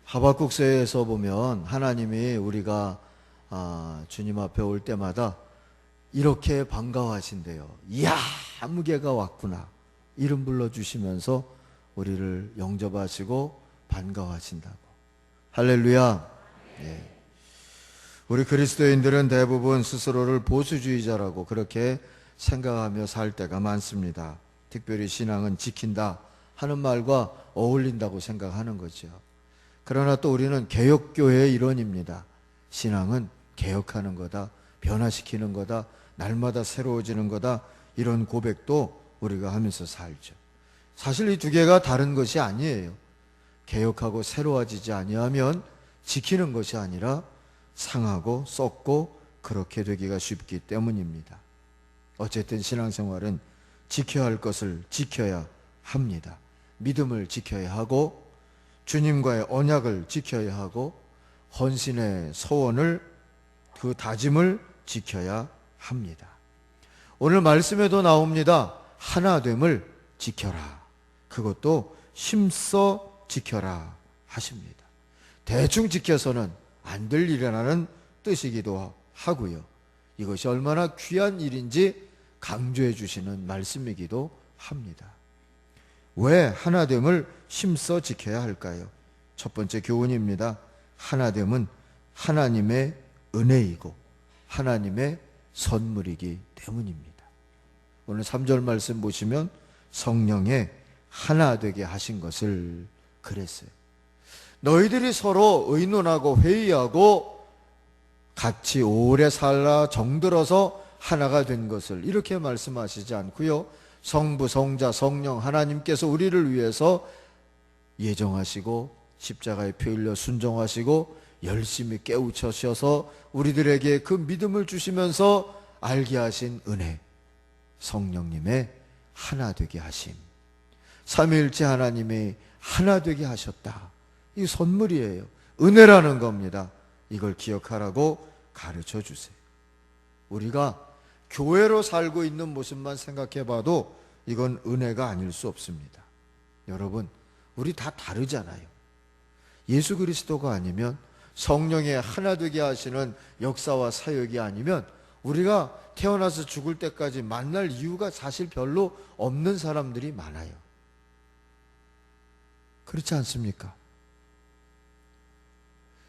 하박국서에서 보면 하나님이 우리가 주님 앞에 올 때마다 이렇게 반가워하신대요. 이야, 무게가 왔구나. 이름 불러주시면서 우리를 영접하시고 반가워하신다고. 할렐루야. 예. 우리 그리스도인들은 대부분 스스로를 보수주의자라고 그렇게 생각하며 살 때가 많습니다. 특별히 신앙은 지킨다 하는 말과 어울린다고 생각하는 거죠. 그러나 또 우리는 개혁교회의 일원입니다. 신앙은 개혁하는 거다, 변화시키는 거다, 날마다 새로워지는 거다, 이런 고백도 우리가 하면서 살죠. 사실 이 두 개가 다른 것이 아니에요. 개혁하고 새로워지지 아니하면 지키는 것이 아니라 상하고 썩고 그렇게 되기가 쉽기 때문입니다. 어쨌든 신앙생활은 지켜야 할 것을 지켜야 합니다. 믿음을 지켜야 하고 주님과의 언약을 지켜야 하고 헌신의 서원을, 그 다짐을 지켜야 합니다. 오늘 말씀에도 나옵니다. 하나됨을 지켜라. 그것도 힘써 지켜라 하십니다. 대충 지켜서는 안 될 일이라는 뜻이기도 하고요. 이것이 얼마나 귀한 일인지 강조해 주시는 말씀이기도 합니다. 왜 하나됨을 힘써 지켜야 할까요? 첫 번째 교훈입니다. 하나됨은 하나님의 은혜이고 하나님의 선물이기 때문입니다. 오늘 3절 말씀 보시면 성령의 하나 되게 하신 것을 그랬어요. 너희들이 서로 의논하고 회의하고 같이 오래 살아 정들어서 하나가 된 것을, 이렇게 말씀하시지 않고요. 성부, 성자, 성령 하나님께서 우리를 위해서 예정하시고 십자가에 피 흘려 순종하시고 열심히 깨우쳐셔서 우리들에게 그 믿음을 주시면서 알게 하신 은혜, 성령님의 하나 되게 하심, 삼위일체 하나님이 하나 되게 하셨다. 이 선물이에요. 은혜라는 겁니다. 이걸 기억하라고 가르쳐 주세요. 우리가 교회로 살고 있는 모습만 생각해 봐도 이건 은혜가 아닐 수 없습니다. 여러분, 우리 다 다르잖아요. 예수 그리스도가 아니면, 성령의 하나 되게 하시는 역사와 사역이 아니면 우리가 태어나서 죽을 때까지 만날 이유가 사실 별로 없는 사람들이 많아요. 그렇지 않습니까?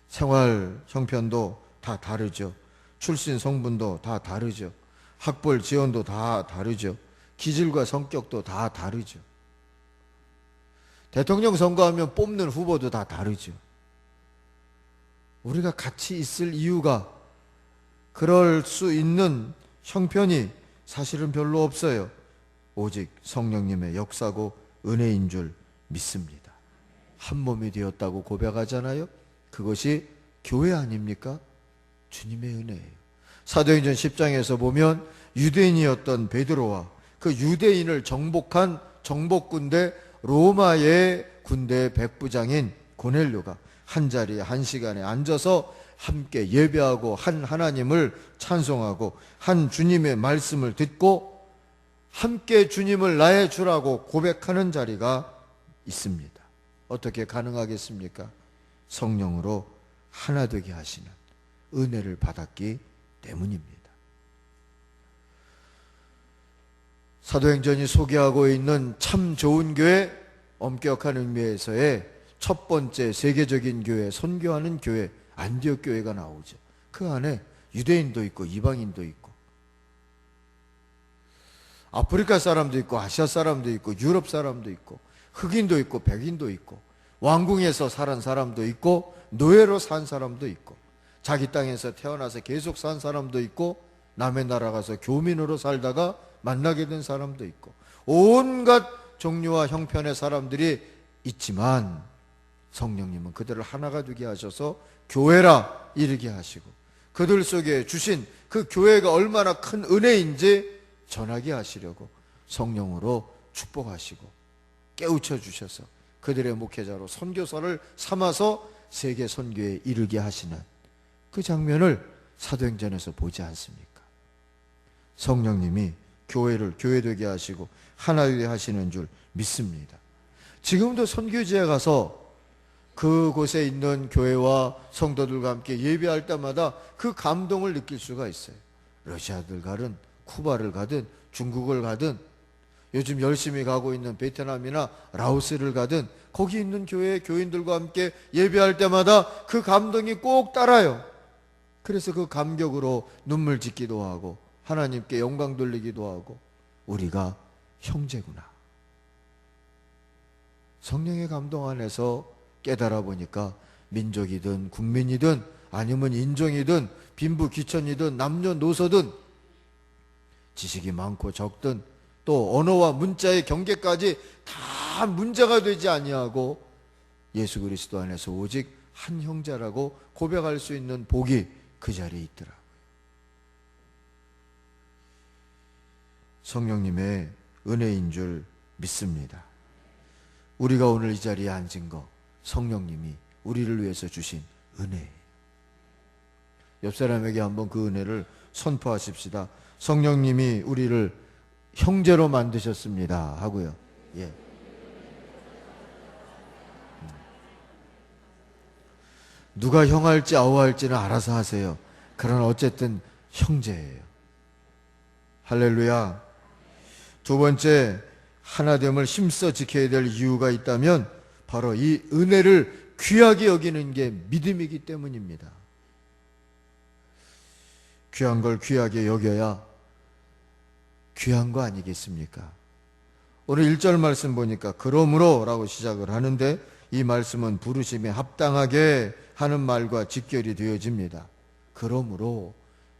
생활 형편도 다 다르죠. 출신 성분도 다 다르죠. 학벌 지원도 다 다르죠. 기질과 성격도 다 다르죠. 대통령 선거하면 뽑는 후보도 다 다르죠. 우리가 같이 있을 이유가, 그럴 수 있는 형편이 사실은 별로 없어요. 오직 성령님의 역사고 은혜인 줄 믿습니다. 한 몸이 되었다고 고백하잖아요. 그것이 교회 아닙니까? 주님의 은혜예요. 사도행전 10장에서 보면 유대인이었던 베드로와 그 유대인을 정복한 정복군대 로마의 군대 백부장인 고넬료가 한 자리에 한 시간에 앉아서 함께 예배하고 한 하나님을 찬송하고 한 주님의 말씀을 듣고 함께 주님을 나의 주라고 고백하는 자리가 있습니다. 어떻게 가능하겠습니까? 성령으로 하나 되게 하시는 은혜를 받았기 때문입니다. 사도행전이 소개하고 있는 참 좋은 교회, 엄격한 의미에서의 첫 번째 세계적인 교회, 선교하는 교회, 안디옥 교회가 나오죠. 그 안에 유대인도 있고 이방인도 있고 아프리카 사람도 있고 아시아 사람도 있고 유럽 사람도 있고 흑인도 있고 백인도 있고 왕궁에서 살은 사람도 있고 노예로 산 사람도 있고 자기 땅에서 태어나서 계속 산 사람도 있고 남의 나라 가서 교민으로 살다가 만나게 된 사람도 있고 온갖 종류와 형편의 사람들이 있지만 성령님은 그들을 하나가 되게 하셔서 교회라 이르게 하시고 그들 속에 주신 그 교회가 얼마나 큰 은혜인지 전하게 하시려고 성령으로 축복하시고 깨우쳐 주셔서 그들의 목회자로 선교사를 삼아서 세계 선교에 이르게 하시는 그 장면을 사도행전에서 보지 않습니까? 성령님이 교회를 교회되게 하시고 하나 되게 하시는 줄 믿습니다. 지금도 선교지에 가서 그곳에 있는 교회와 성도들과 함께 예배할 때마다 그 감동을 느낄 수가 있어요. 러시아를 가든 쿠바를 가든 중국을 가든 요즘 열심히 가고 있는 베트남이나 라오스를 가든 거기 있는 교회 교인들과 함께 예배할 때마다 그 감동이 꼭 따라요. 그래서 그 감격으로 눈물 짓기도 하고 하나님께 영광 돌리기도 하고 우리가 형제구나. 성령의 감동 안에서 깨달아 보니까 민족이든 국민이든 아니면 인종이든 빈부 귀천이든 남녀노소든 지식이 많고 적든 또 언어와 문자의 경계까지 다 문제가 되지 아니하고 예수 그리스도 안에서 오직 한 형제라고 고백할 수 있는 복이 그 자리에 있더라고요. 성령님의 은혜인 줄 믿습니다. 우리가 오늘 이 자리에 앉은 거 성령님이 우리를 위해서 주신 은혜예요. 옆 사람에게 한번 그 은혜를 선포하십시다. 성령님이 우리를 형제로 만드셨습니다 하고요. 예. 누가 형할지 아우할지는 알아서 하세요. 그러나 어쨌든 형제예요. 할렐루야. 두 번째, 하나됨을 힘써 지켜야 될 이유가 있다면 바로 이 은혜를 귀하게 여기는 게 믿음이기 때문입니다. 귀한 걸 귀하게 여겨야 귀한 거 아니겠습니까? 오늘 1절 말씀 보니까 그러므로 라고 시작을 하는데 이 말씀은 부르심에 합당하게 하는 말과 직결이 되어집니다. 그러므로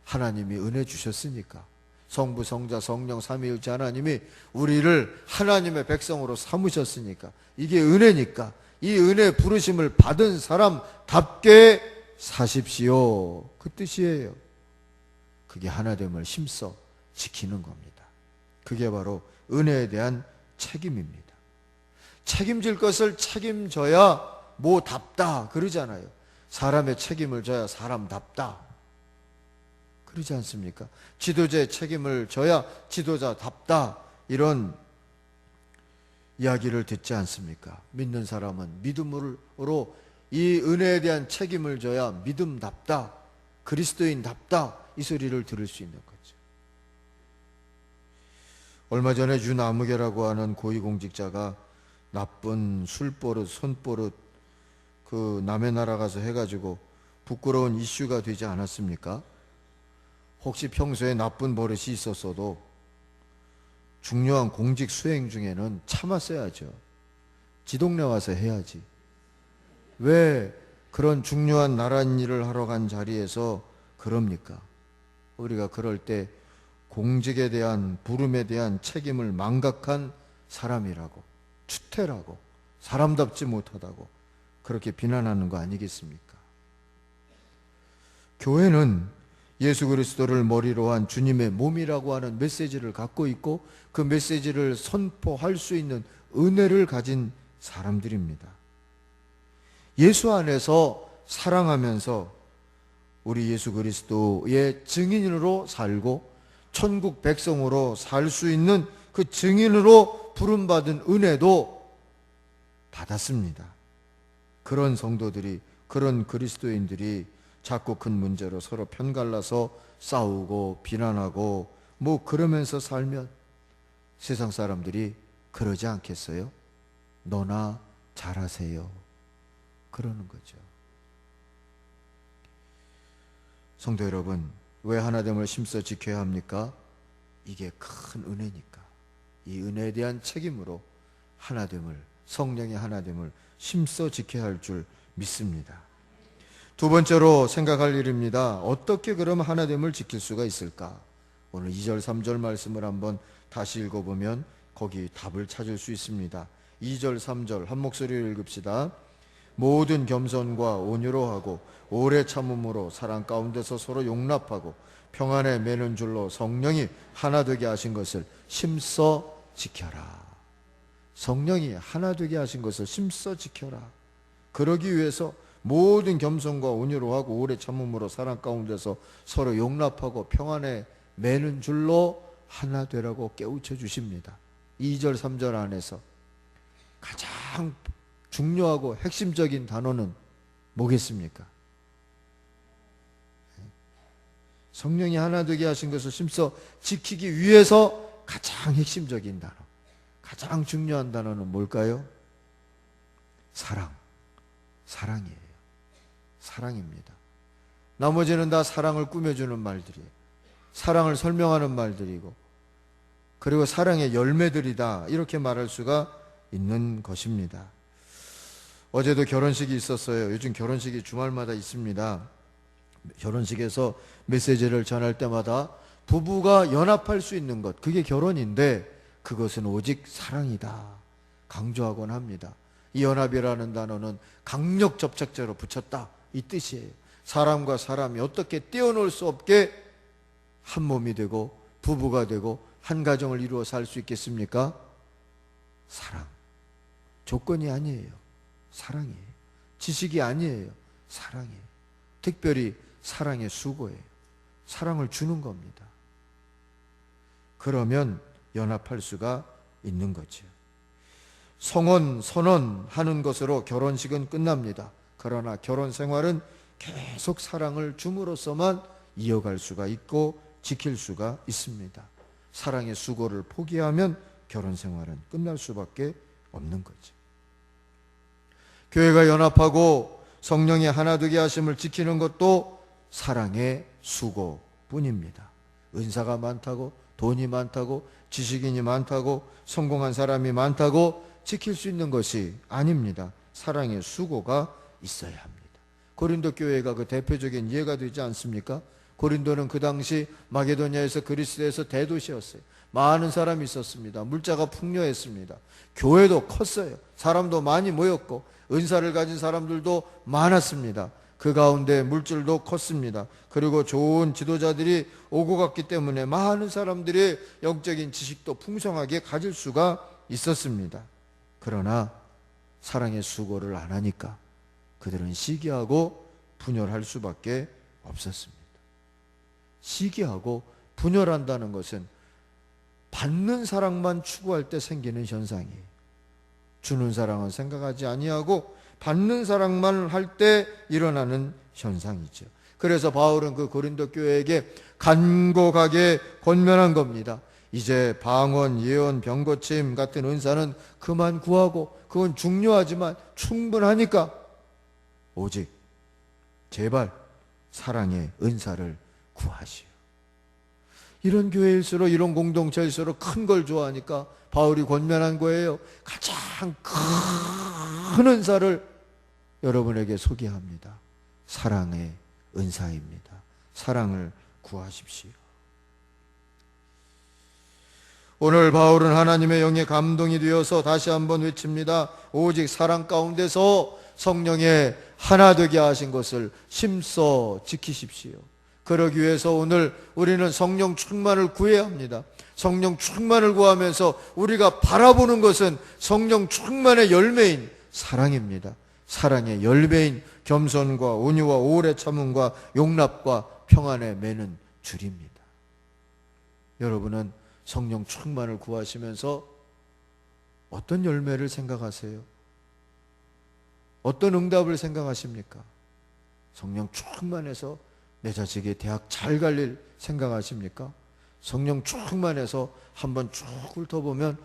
하나님이 은혜 주셨으니까 성부, 성자, 성령 삼위일체 하나님이 우리를 하나님의 백성으로 삼으셨으니까 이게 은혜니까 이 은혜 부르심을 받은 사람답게 사십시오. 그 뜻이에요. 그게 하나됨을 힘써 지키는 겁니다. 그게 바로 은혜에 대한 책임입니다. 책임질 것을 책임져야 뭐답다 그러잖아요. 사람의 책임을 져야 사람답다 그러지 않습니까? 지도자의 책임을 져야 지도자답다 이런 이야기를 듣지 않습니까? 믿는 사람은 믿음으로 이 은혜에 대한 책임을 져야 믿음답다 그리스도인답다 이 소리를 들을 수 있는 거죠. 얼마 전에 윤아무개라고 하는 고위공직자가 나쁜 술버릇, 손버릇 그 남의 나라 가서 해가지고 부끄러운 이슈가 되지 않았습니까? 혹시 평소에 나쁜 버릇이 있었어도 중요한 공직 수행 중에는 참았어야죠. 지 동네 와서 해야지. 왜 그런 중요한 나란 일을 하러 간 자리에서 그럽니까? 우리가 그럴 때 공직에 대한 부름에 대한 책임을 망각한 사람이라고 추태라고 사람답지 못하다고 그렇게 비난하는 거 아니겠습니까? 교회는 예수 그리스도를 머리로 한 주님의 몸이라고 하는 메시지를 갖고 있고 그 메시지를 선포할 수 있는 은혜를 가진 사람들입니다. 예수 안에서 사랑하면서 우리 예수 그리스도의 증인으로 살고 천국 백성으로 살 수 있는 그 증인으로 부름받은 은혜도 받았습니다. 그런 성도들이 그런 그리스도인들이 작고 큰 문제로 서로 편갈라서 싸우고 비난하고 뭐 그러면서 살면 세상 사람들이 그러지 않겠어요? 너나 잘하세요. 그러는 거죠. 성도 여러분, 왜 하나됨을 힘써 지켜야 합니까? 이게 큰 은혜니까. 이 은혜에 대한 책임으로 하나됨을, 성령의 하나됨을 힘써 지켜야 할 줄 믿습니다. 두 번째로 생각할 일입니다. 어떻게 그럼 하나됨을 지킬 수가 있을까? 오늘 2절, 3절 말씀을 한번 다시 읽어보면 거기 답을 찾을 수 있습니다. 2절, 3절 한 목소리로 읽읍시다. 모든 겸손과 온유로 하고 오래 참음으로 사랑 가운데서 서로 용납하고 평안에 매는 줄로 성령이 하나 되게 하신 것을 힘써 지켜라. 성령이 하나 되게 하신 것을 힘써 지켜라. 그러기 위해서 모든 겸손과 온유로 하고 오래 참음으로 사랑 가운데서 서로 용납하고 평안에 매는 줄로 하나 되라고 깨우쳐 주십니다. 2절 3절 안에서 가장 중요하고 핵심적인 단어는 뭐겠습니까? 성령이 하나 되게 하신 것을 심써 지키기 위해서 가장 핵심적인 단어, 가장 중요한 단어는 뭘까요? 사랑이에요. 사랑입니다. 나머지는 다 사랑을 꾸며주는 말들이에요. 사랑을 설명하는 말들이고, 그리고 사랑의 열매들이다, 이렇게 말할 수가 있는 것입니다. 어제도 결혼식이 있었어요. 요즘 결혼식이 주말마다 있습니다. 결혼식에서 메시지를 전할 때마다 부부가 연합할 수 있는 것, 그게 결혼인데 그것은 오직 사랑이다 강조하곤 합니다. 이 연합이라는 단어는 강력 접착제로 붙였다, 이 뜻이에요. 사람과 사람이 어떻게 떼어놓을 수 없게 한 몸이 되고 부부가 되고 한 가정을 이루어 살 수 있겠습니까? 사랑. 조건이 아니에요. 사랑이에요. 지식이 아니에요. 사랑이에요. 특별히 사랑의 수고예요. 사랑을 주는 겁니다. 그러면 연합할 수가 있는 거죠. 성혼, 선언하는 것으로 결혼식은 끝납니다. 그러나 결혼 생활은 계속 사랑을 줌으로써만 이어갈 수가 있고 지킬 수가 있습니다. 사랑의 수고를 포기하면 결혼 생활은 끝날 수밖에 없는 거죠. 교회가 연합하고 성령이 하나 되게 하심을 지키는 것도 사랑의 수고뿐입니다. 은사가 많다고, 돈이 많다고, 지식인이 많다고, 성공한 사람이 많다고 지킬 수 있는 것이 아닙니다. 사랑의 수고가 있어야 합니다. 고린도 교회가 그 대표적인 예가 되지 않습니까? 고린도는 그 당시 마게도냐에서 그리스에서 대도시였어요. 많은 사람이 있었습니다. 물자가 풍요했습니다. 교회도 컸어요. 사람도 많이 모였고 은사를 가진 사람들도 많았습니다. 그 가운데 물질도 컸습니다. 그리고 좋은 지도자들이 오고 갔기 때문에 많은 사람들이 영적인 지식도 풍성하게 가질 수가 있었습니다. 그러나 사랑의 수고를 안 하니까 그들은 시기하고 분열할 수밖에 없었습니다. 시기하고 분열한다는 것은 받는 사랑만 추구할 때 생기는 현상이에요. 주는 사랑은 생각하지 아니하고 받는 사랑만 할 때 일어나는 현상이죠. 그래서 바울은 그 고린도 교회에게 간곡하게 권면한 겁니다. 이제 방언, 예언, 병고침 같은 은사는 그만 구하고, 그건 중요하지만 충분하니까 오직 제발 사랑의 은사를 구하시오. 이런 교회일수록, 이런 공동체일수록 큰 걸 좋아하니까 바울이 권면한 거예요. 가장 큰 은사를 여러분에게 소개합니다. 사랑의 은사입니다. 사랑을 구하십시오. 오늘 바울은 하나님의 영에 감동이 되어서 다시 한번 외칩니다. 오직 사랑 가운데서 성령의 하나 되게 하신 것을 힘써 지키십시오. 그러기 위해서 오늘 우리는 성령 충만을 구해야 합니다. 성령 충만을 구하면서 우리가 바라보는 것은 성령 충만의 열매인 사랑입니다. 사랑의 열매인 겸손과 온유와 오래 참음과 용납과 평안에 매는 줄입니다. 여러분은 성령 충만을 구하시면서 어떤 열매를 생각하세요? 어떤 응답을 생각하십니까? 성령 충만해서 내 자식이 대학 잘 갈 일 생각하십니까? 성령 충만해서 한번 쭉 훑어보면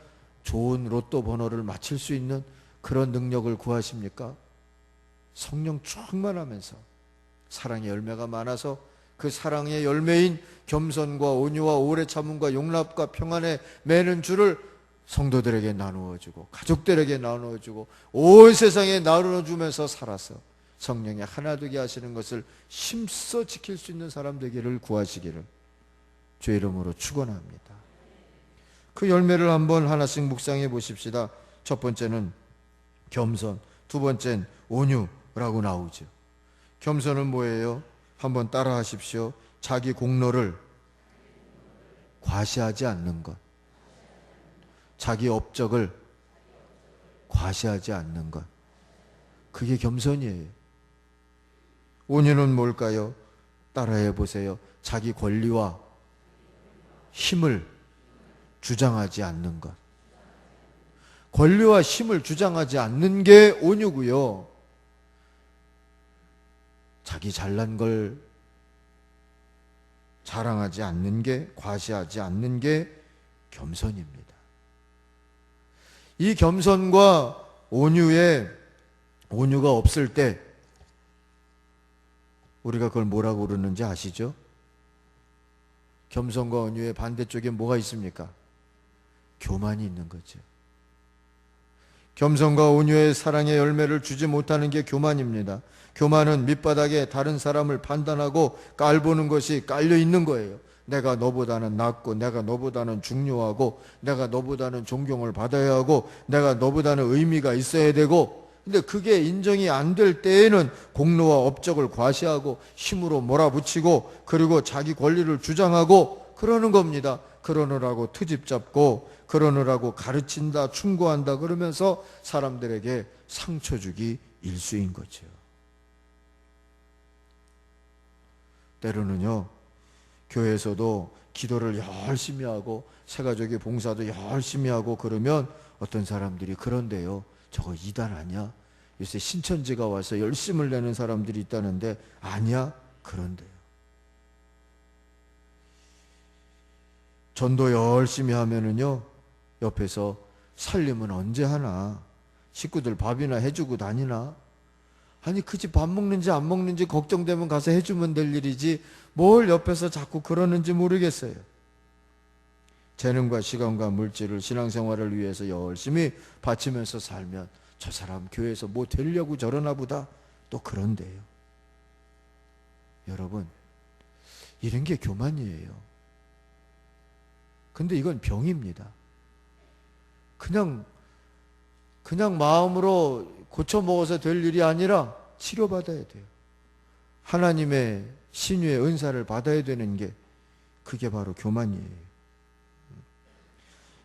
좋은 로또 번호를 맞힐 수 있는 그런 능력을 구하십니까? 성령 충만하면서 사랑의 열매가 많아서 그 사랑의 열매인 겸손과 온유와 오래 참음과 용납과 평안에 매는 줄을 성도들에게 나누어주고 가족들에게 나누어주고 온 세상에 나누어주면서 살아서 성령이 하나 되게 하시는 것을 힘써 지킬 수 있는 사람 되기를 구하시기를 주의 이름으로 축원합니다. 그 열매를 한번 하나씩 묵상해 보십시다. 첫 번째는 겸손, 두 번째는 온유라고 나오죠. 겸손은 뭐예요? 한번 따라 하십시오. 자기 공로를 과시하지 않는 것, 자기 업적을 과시하지 않는 것, 그게 겸손이에요. 온유는 뭘까요? 따라해 보세요. 자기 권리와 힘을 주장하지 않는 것. 권리와 힘을 주장하지 않는 게 온유고요. 자기 잘난 걸 자랑하지 않는 게, 과시하지 않는 게 겸손입니다. 이 겸손과 온유가 없을 때 우리가 그걸 뭐라고 그러는지 아시죠? 겸손과 온유의 반대쪽에 뭐가 있습니까? 교만이 있는 거죠. 겸손과 온유의 사랑의 열매를 주지 못하는 게 교만입니다. 교만은 밑바닥에 다른 사람을 판단하고 깔보는 것이 깔려 있는 거예요. 내가 너보다는 낫고, 내가 너보다는 중요하고, 내가 너보다는 존경을 받아야 하고, 내가 너보다는 의미가 있어야 되고, 근데 그게 인정이 안 될 때에는 공로와 업적을 과시하고 힘으로 몰아붙이고 그리고 자기 권리를 주장하고 그러는 겁니다. 그러느라고 트집 잡고 그러느라고 가르친다, 충고한다 그러면서 사람들에게 상처 주기 일쑤인 거죠. 때로는요, 교회에서도 기도를 열심히 하고 새가족의 봉사도 열심히 하고 그러면 어떤 사람들이 그런데요, 저거 이단 아니야? 요새 신천지가 와서 열심을 내는 사람들이 있다는데 아니야? 그런데요. 전도 열심히 하면은요, 옆에서 살림은 언제 하나? 식구들 밥이나 해주고 다니나? 아니 그 집 밥 먹는지 안 먹는지 걱정되면 가서 해주면 될 일이지 뭘 옆에서 자꾸 그러는지 모르겠어요. 재능과 시간과 물질을 신앙생활을 위해서 열심히 바치면서 살면 저 사람 교회에서 뭐 되려고 저러나 보다 또 그런데요. 여러분, 이런 게 교만이에요. 근데 이건 병입니다. 그냥 마음으로 고쳐먹어서 될 일이 아니라 치료받아야 돼요. 하나님의 신유의 은사를 받아야 되는 게 그게 바로 교만이에요.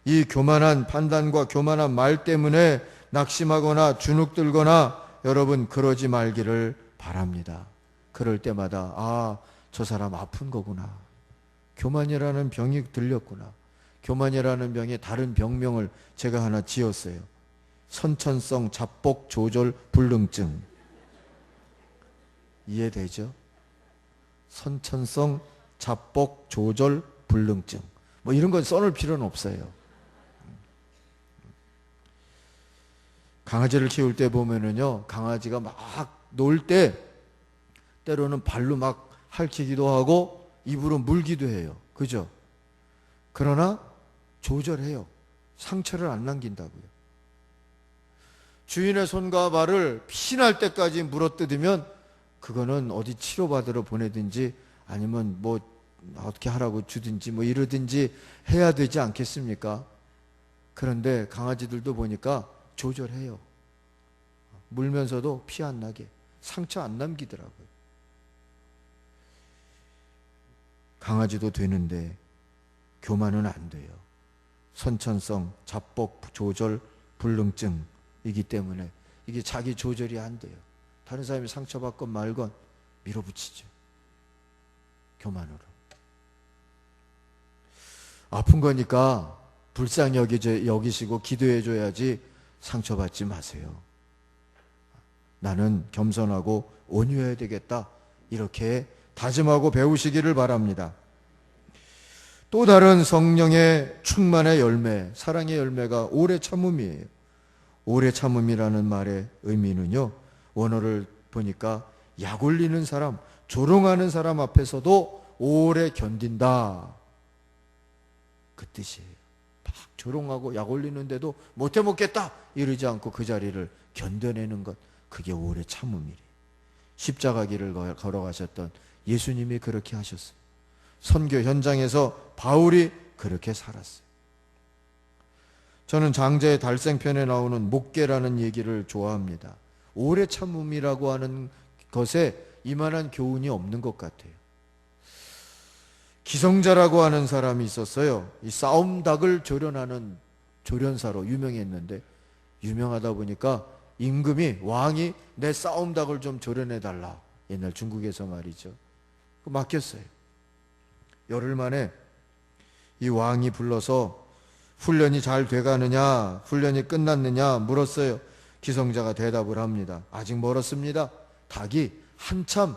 이 교만한 판단과 교만한 말 때문에 낙심하거나 주눅들거나 여러분 그러지 말기를 바랍니다. 그럴 때마다 아, 저 사람 아픈 거구나. 교만이라는 병이 들렸구나. 교만이라는 병에 다른 병명을 제가 하나 지었어요. 선천성 잡복 조절 불능증. 이해되죠? 선천성 잡복 조절 불능증. 뭐 이런 건 써놓을 필요는 없어요. 강아지를 키울 때 보면은요, 강아지가 막 놀 때 때로는 발로 막 핥히기도 하고 입으로 물기도 해요. 그죠? 그러나 조절해요. 상처를 안 남긴다고요. 주인의 손과 발을 피신할 때까지 물어뜯으면 그거는 어디 치료받으러 보내든지 아니면 뭐 어떻게 하라고 주든지 뭐 이러든지 해야 되지 않겠습니까? 그런데 강아지들도 보니까 조절해요. 물면서도 피 안 나게 상처 안 남기더라고요. 강아지도 되는데 교만은 안 돼요. 선천성 잡복 조절 불능증이기 때문에 이게 자기 조절이 안 돼요. 다른 사람이 상처받건 말건 밀어붙이죠. 교만으로. 아픈 거니까 불쌍히 여기시고 기도해 줘야지 상처받지 마세요. 나는 겸손하고 온유해야 되겠다. 이렇게 다짐하고 배우시기를 바랍니다. 또 다른 성령의 충만의 열매, 사랑의 열매가 오래 참음이에요. 오래 참음이라는 말의 의미는요, 원어를 보니까 약 올리는 사람, 조롱하는 사람 앞에서도 오래 견딘다. 그 뜻이에요. 막 조롱하고 약 올리는데도 못해 먹겠다 이러지 않고 그 자리를 견뎌내는 것, 그게 오래 참음이래요. 십자가 길을 걸어가셨던 예수님이 그렇게 하셨어요. 선교 현장에서 바울이 그렇게 살았어요. 저는 장자의 달생편에 나오는 목계라는 얘기를 좋아합니다. 오래 참음이라고 하는 것에 이만한 교훈이 없는 것 같아요. 기성자라고 하는 사람이 있었어요. 이 싸움닭을 조련하는 조련사로 유명했는데, 유명하다 보니까 임금이, 왕이 내 싸움닭을 좀 조련해달라. 옛날 중국에서 말이죠. 맡겼어요. 열흘 만에 이 왕이 불러서 훈련이 잘 돼가느냐, 훈련이 끝났느냐 물었어요. 기성자가 대답을 합니다. 아직 멀었습니다. 닭이 한참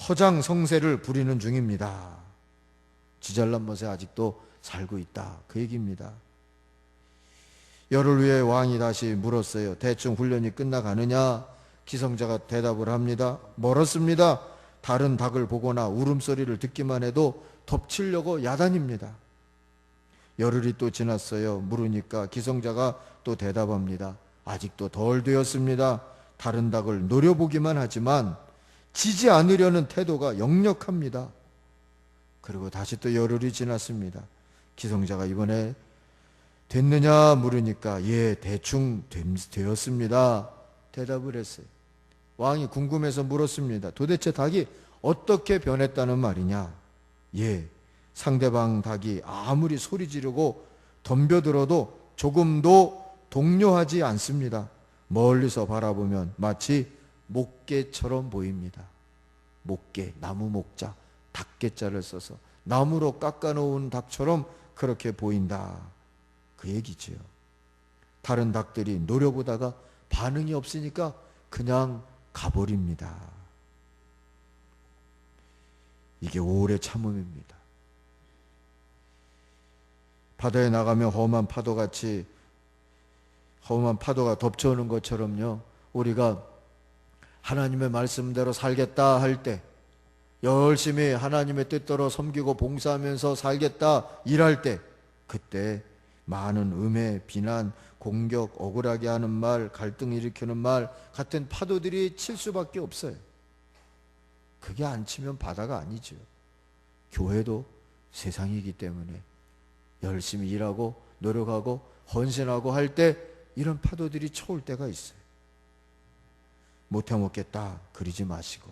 허장성세를 부리는 중입니다. 지잘난 멋에 아직도 살고 있다, 그 얘기입니다. 열흘 후에 왕이 다시 물었어요. 대충 훈련이 끝나가느냐? 기성자가 대답을 합니다. 멀었습니다. 다른 닭을 보거나 울음소리를 듣기만 해도 덮치려고 야단입니다. 열흘이 또 지났어요. 물으니까 기성자가 또 대답합니다. 아직도 덜 되었습니다. 다른 닭을 노려보기만 하지만 지지 않으려는 태도가 역력합니다. 그리고 다시 또 열흘이 지났습니다. 기성자가 이번에 됐느냐 물으니까 예, 대충 되었습니다. 대답을 했어요. 왕이 궁금해서 물었습니다. 도대체 닭이 어떻게 변했다는 말이냐? 예, 상대방 닭이 아무리 소리 지르고 덤벼들어도 조금도 동요하지 않습니다. 멀리서 바라보면 마치 목깨처럼 보입니다. 목깨, 나무 목자, 닭깨자를 써서 나무로 깎아놓은 닭처럼 그렇게 보인다, 그 얘기지요. 다른 닭들이 노려보다가 반응이 없으니까 그냥 가버립니다. 이게 오래 참음입니다. 바다에 나가면 험한 파도가 덮쳐오는 것처럼요, 우리가 하나님의 말씀대로 살겠다 할 때, 열심히 하나님의 뜻대로 섬기고 봉사하면서 살겠다 일할 때, 그때 많은 음해, 비난, 공격, 억울하게 하는 말, 갈등 일으키는 말 같은 파도들이 칠 수밖에 없어요. 그게 안 치면 바다가 아니죠. 교회도 세상이기 때문에 열심히 일하고 노력하고 헌신하고 할 때 이런 파도들이 쳐올 때가 있어요. 못해 먹겠다 그러지 마시고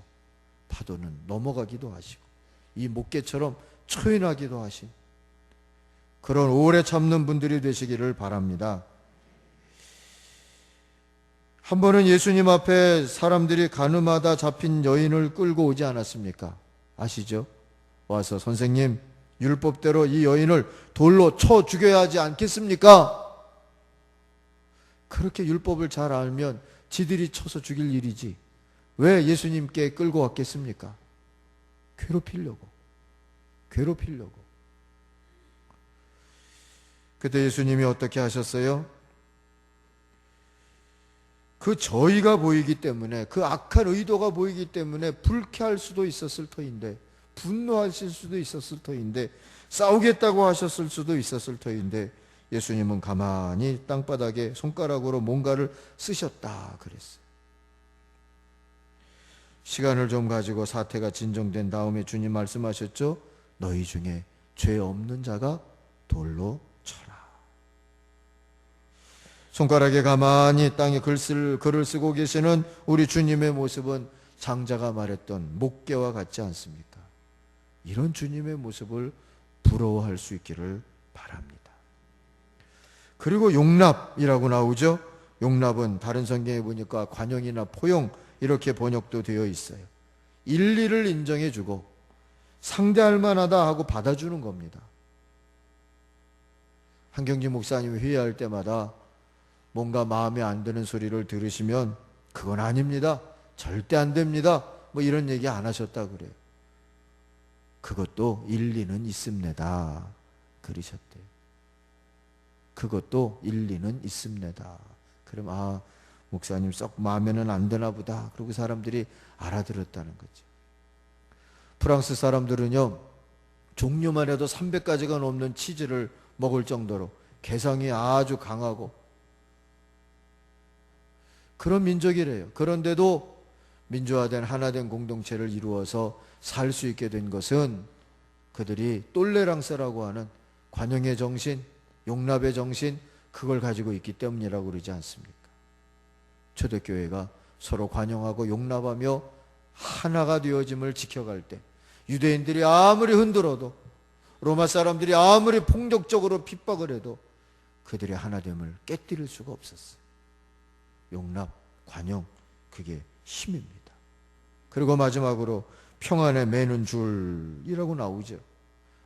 파도는 넘어가기도 하시고 이 목깨처럼 초인하기도 하신 그런 오래 참는 분들이 되시기를 바랍니다. 한 번은 예수님 앞에 사람들이 가늠하다 잡힌 여인을 끌고 오지 않았습니까? 아시죠? 와서 선생님, 율법대로 이 여인을 돌로 쳐 죽여야 하지 않겠습니까? 그렇게 율법을 잘 알면 지들이 쳐서 죽일 일이지 왜 예수님께 끌고 왔겠습니까? 괴롭히려고. 그때 예수님이 어떻게 하셨어요? 그 저희가 보이기 때문에, 그 악한 의도가 보이기 때문에 불쾌할 수도 있었을 터인데, 분노하실 수도 있었을 터인데, 싸우겠다고 하셨을 수도 있었을 터인데, 예수님은 가만히 땅바닥에 손가락으로 뭔가를 쓰셨다 그랬어요. 시간을 좀 가지고 사태가 진정된 다음에 주님 말씀하셨죠? 너희 중에 죄 없는 자가 돌로 쳐라. 손가락에 가만히 땅에 글을 쓰고 계시는 우리 주님의 모습은 장자가 말했던 목깨와 같지 않습니까? 이런 주님의 모습을 부러워할 수 있기를 바랍니다. 그리고 용납이라고 나오죠? 용납은 다른 성경에 보니까 관용이나 포용 이렇게 번역도 되어 있어요. 일리를 인정해주고 상대할 만하다 하고 받아주는 겁니다. 한경진 목사님이 회의할 때마다 뭔가 마음에 안 드는 소리를 들으시면 그건 아닙니다. 절대 안 됩니다. 뭐 이런 얘기 안 하셨다 그래요. 그것도 일리는 있습니다. 그러셨대요. 그것도 일리는 있습니다. 그럼 목사님 썩 마음에는 안 드나 보다. 그리고 사람들이 알아들었다는 거죠. 프랑스 사람들은요, 종류만 해도 300가지가 넘는 치즈를 먹을 정도로 개성이 아주 강하고 그런 민족이래요. 그런데도 민주화된 하나된 공동체를 이루어서 살 수 있게 된 것은 그들이 똘레랑스라고 하는 관용의 정신, 용납의 정신, 그걸 가지고 있기 때문이라고 그러지 않습니까? 초대교회가 서로 관용하고 용납하며 하나가 되어짐을 지켜갈 때, 유대인들이 아무리 흔들어도, 로마 사람들이 아무리 폭력적으로 핍박을 해도 그들의 하나됨을 깨뜨릴 수가 없었어요. 용납, 관용, 그게 힘입니다. 그리고 마지막으로 평안에 매는 줄이라고 나오죠.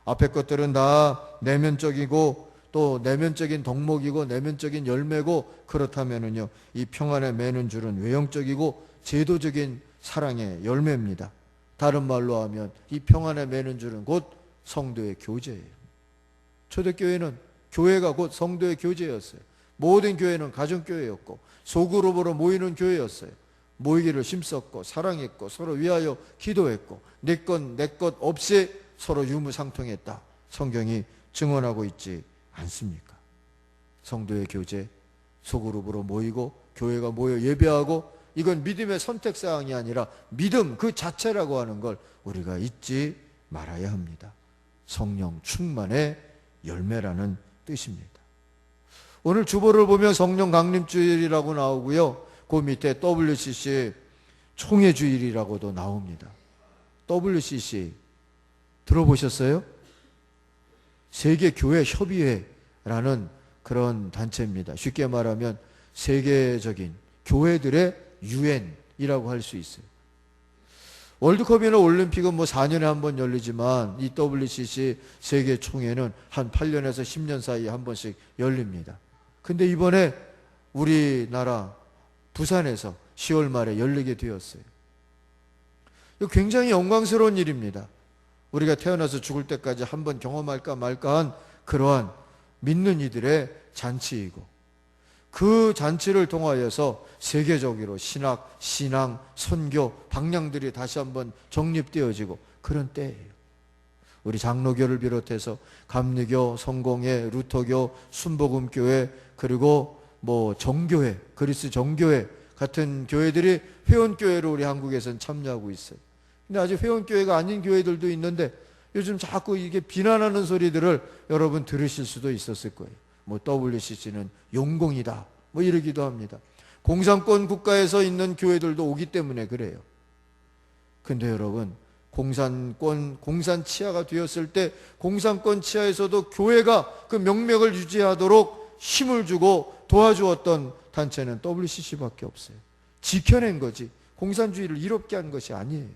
앞에 것들은 다 내면적이고 또 내면적인 덕목이고 내면적인 열매고, 그렇다면은요, 이 평안에 매는 줄은 외형적이고 제도적인 사랑의 열매입니다. 다른 말로 하면 이 평안에 매는 줄은 곧 성도의 교제예요. 초대교회는 교회가 곧 성도의 교제였어요. 모든 교회는 가정교회였고 소그룹으로 모이는 교회였어요. 모이기를 힘썼고 사랑했고 서로 위하여 기도했고 내 것 없이 서로 유무상통했다. 성경이 증언하고 있지 않습니까? 성도의 교제, 소그룹으로 모이고 교회가 모여 예배하고, 이건 믿음의 선택사항이 아니라 믿음 그 자체라고 하는 걸 우리가 잊지 말아야 합니다. 성령 충만의 열매라는 뜻입니다. 오늘 주보를 보면 성령 강림주일이라고 나오고요, 그 밑에 WCC 총회주일이라고도 나옵니다. WCC 들어보셨어요? 세계교회협의회라는 그런 단체입니다. 쉽게 말하면 세계적인 교회들의 유엔이라고 할 수 있어요. 월드컵이나 올림픽은 뭐 4년에 한 번 열리지만 이 WCC 세계총회는 한 8년에서 10년 사이에 한 번씩 열립니다. 근데 이번에 우리나라 부산에서 10월 말에 열리게 되었어요. 이거 굉장히 영광스러운 일입니다. 우리가 태어나서 죽을 때까지 한번 경험할까 말까한 그러한 믿는 이들의 잔치이고, 그 잔치를 통하여서 세계적으로 신학, 신앙, 선교, 방향들이 다시 한번 정립되어지고 그런 때예요. 우리 장로교를 비롯해서 감리교, 성공회, 루터교, 순복음교회, 그리고 뭐 정교회, 그리스 정교회 같은 교회들이 회원교회로 우리 한국에서는 참여하고 있어요. 근데 아직 회원교회가 아닌 교회들도 있는데 요즘 자꾸 이게 비난하는 소리들을 여러분 들으실 수도 있었을 거예요. 뭐 WCC는 용공이다 뭐 이러기도 합니다. 공산권 국가에서 있는 교회들도 오기 때문에 그래요. 근데 여러분, 공산 치하가 되었을 때 공산권 치하에서도 교회가 그 명맥을 유지하도록 힘을 주고 도와주었던 단체는 WCC밖에 없어요. 지켜낸 거지 공산주의를 이롭게 한 것이 아니에요.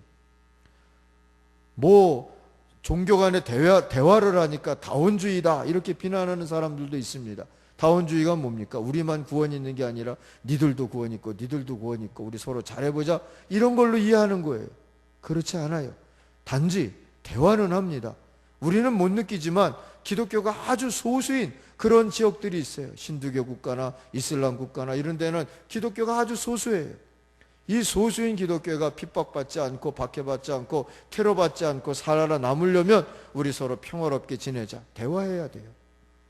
뭐 종교 간의 대화를 하니까 다원주의다 이렇게 비난하는 사람들도 있습니다. 다원주의가 뭡니까? 우리만 구원이 있는 게 아니라 니들도 구원 있고 니들도 구원 있고 우리 서로 잘해보자 이런 걸로 이해하는 거예요. 그렇지 않아요. 단지 대화는 합니다. 우리는 못 느끼지만 기독교가 아주 소수인 그런 지역들이 있어요. 신두교 국가나 이슬람 국가나 이런 데는 기독교가 아주 소수예요. 이 소수인 기독교가 핍박받지 않고 박해받지 않고 테러받지 않고 살아남으려면 우리 서로 평화롭게 지내자. 대화해야 돼요.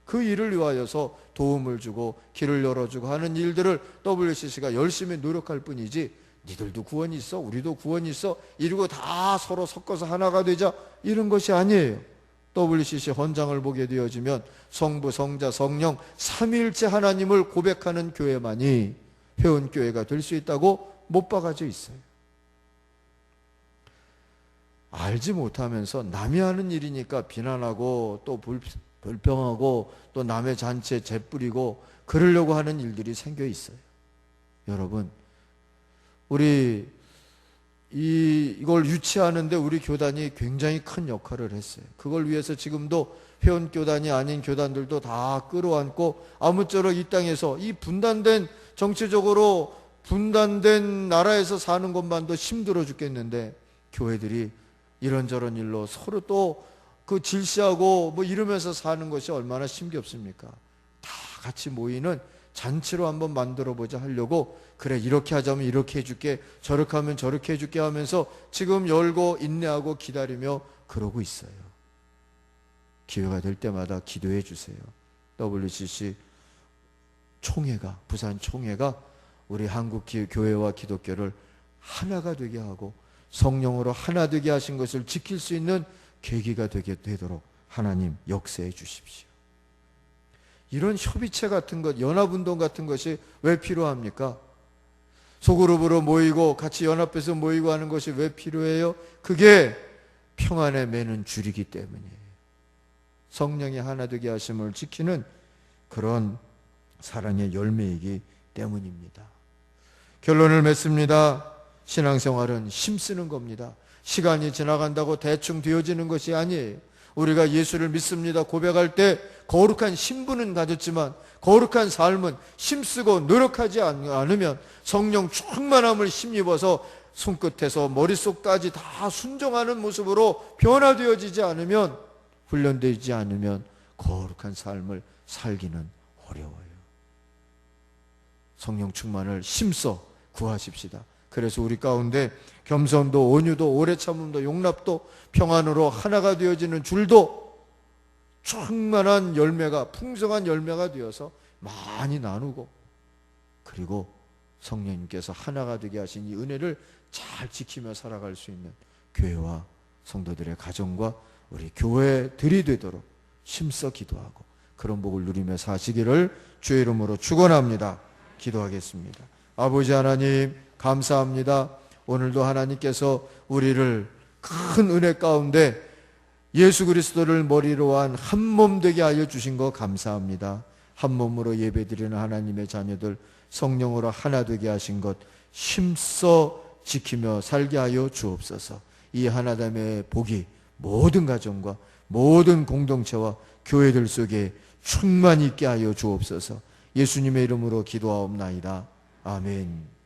그 일을 위하여서 도움을 주고 길을 열어주고 하는 일들을 WCC가 열심히 노력할 뿐이지 니들도 구원이 있어 우리도 구원이 있어 이러고 다 서로 섞어서 하나가 되자 이런 것이 아니에요. WCC 헌장을 보게 되어지면 성부, 성자, 성령 삼위일체 하나님을 고백하는 교회만이 회원교회가 될 수 있다고 못 박아져 있어요. 알지 못하면서 남이 하는 일이니까 비난하고 또 불평하고 또 남의 잔치에 재뿌리고 그러려고 하는 일들이 생겨 있어요. 여러분, 우리 이걸 유치하는데 우리 교단이 굉장히 큰 역할을 했어요. 그걸 위해서 지금도 회원교단이 아닌 교단들도 다 끌어안고 아무쪼록 이 땅에서 이 분단된 정치적으로 분단된 나라에서 사는 것만도 힘들어 죽겠는데 교회들이 이런저런 일로 서로 또 그 질시하고 뭐 이러면서 사는 것이 얼마나 힘겹습니까? 다 같이 모이는 잔치로 한번 만들어보자 하려고 그래 이렇게 하자면 이렇게 해줄게 저렇게 하면 저렇게 해줄게 하면서 지금 열고 인내하고 기다리며 그러고 있어요. 기회가 될 때마다 기도해 주세요. WCC 총회가 부산 총회가 우리 한국 교회와 기독교를 하나가 되게 하고 성령으로 하나 되게 하신 것을 지킬 수 있는 계기가 되도록 하나님 역사해 주십시오. 이런 협의체 같은 것, 연합운동 같은 것이 왜 필요합니까? 소그룹으로 모이고 같이 연합해서 모이고 하는 것이 왜 필요해요? 그게 평안에 매는 줄이기 때문이에요. 성령이 하나 되게 하심을 지키는 그런 사랑의 열매이기 때문입니다. 결론을 맺습니다. 신앙생활은 힘쓰는 겁니다. 시간이 지나간다고 대충 되어지는 것이 아니에요. 우리가 예수를 믿습니다 고백할 때 거룩한 신분은 가졌지만 거룩한 삶은 힘쓰고 노력하지 않으면, 성령 충만함을 힘입어서 손끝에서 머릿속까지 다 순종하는 모습으로 변화되어지지 않으면, 훈련되지 않으면 거룩한 삶을 살기는 어려워요. 성령 충만을 힘써 구하십시다. 그래서 우리 가운데 겸손도, 온유도, 오래 참음도, 용납도, 평안으로 하나가 되어지는 줄도 충만한 열매가, 풍성한 열매가 되어서 많이 나누고, 그리고 성령님께서 하나가 되게 하신 이 은혜를 잘 지키며 살아갈 수 있는 교회와 성도들의 가정과 우리 교회들이 되도록 힘써 기도하고 그런 복을 누리며 사시기를 주의 이름으로 축원합니다. 기도하겠습니다. 아버지 하나님, 감사합니다. 오늘도 하나님께서 우리를 큰 은혜 가운데 예수 그리스도를 머리로 한 한 몸 되게 하여 주신 거 감사합니다. 한 몸으로 예배드리는 하나님의 자녀들, 성령으로 하나 되게 하신 것 힘써 지키며 살게 하여 주옵소서. 이 하나됨의 복이 모든 가정과 모든 공동체와 교회들 속에 충만히 있게 하여 주옵소서. 예수님의 이름으로 기도하옵나이다. 아멘.